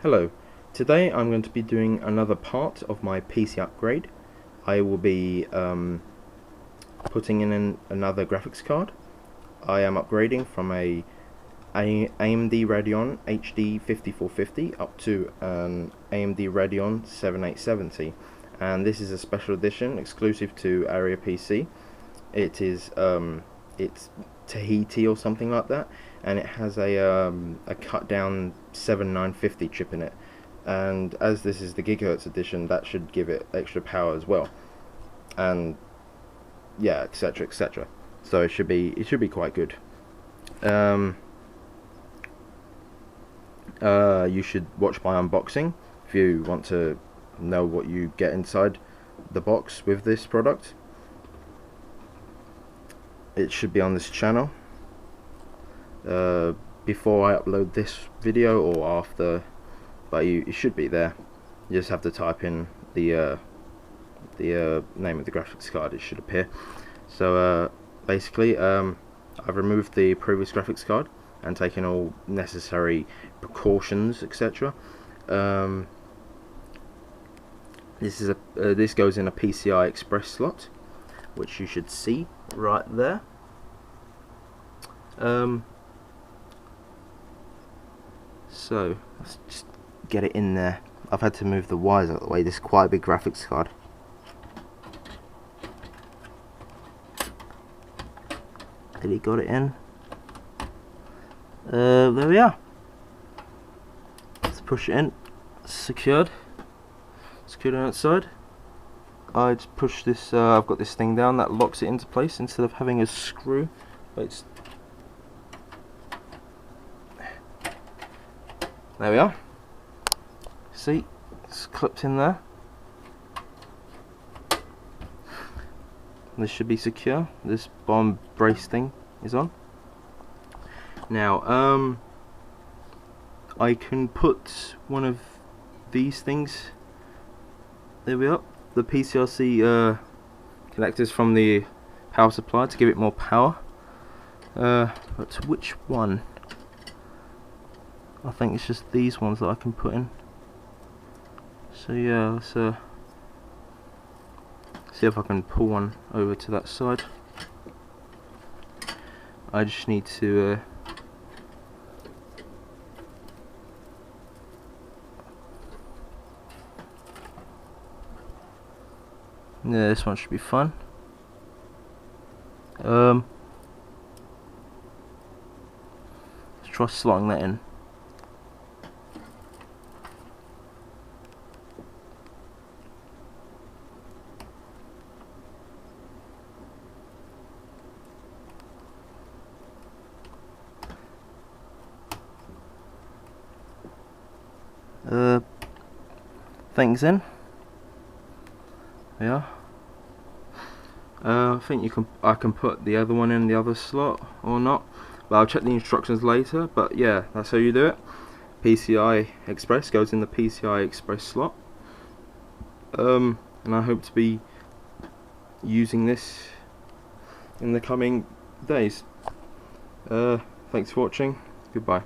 Hello, today I'm going to be doing another part of my PC upgrade. I will be putting in another graphics card. I am upgrading from a AMD Radeon HD 5450 up to an AMD Radeon 7870, and this is a special edition exclusive to Area PC. It is it's Tahiti or something like that, and it has a cut down 7950 chip in it, and as this is the GHz Edition, that should give it extra power as well, and yeah, etc, etc. So it should be quite good. You should watch my unboxing if you want to know what you get inside the box with this product. It should be on this channel before I upload this video or after, but it should be there. You just have to type in the name of the graphics card, it should appear. So basically I've removed the previous graphics card and taken all necessary precautions, etc. This goes in a PCI Express slot, which you should see right there. So let's just get it in there. I've had to move the wires out of the way. This is quite a big graphics card. Did he got it in? There we are. Let's push it in. Secured on outside. I just push this. I've got this thing down that locks it into place instead of having a screw. But there we are. See, it's clipped in there. This should be secure. This bomb brace thing is on. Now, I can put one of these things. There we are. The PCRC connectors from the power supply to give it more power. But which one? I think it's just these ones that I can put in. So yeah, let's see if I can pull one over to that side. I just need to yeah, this one should be fun. Let's try slotting that in. Things in. Yeah. I think I can put the other one in the other slot or not, but I'll check the instructions later. But yeah, that's how you do it. PCI Express goes in the PCI Express slot, and I hope to be using this in the coming days. Thanks for watching. Goodbye.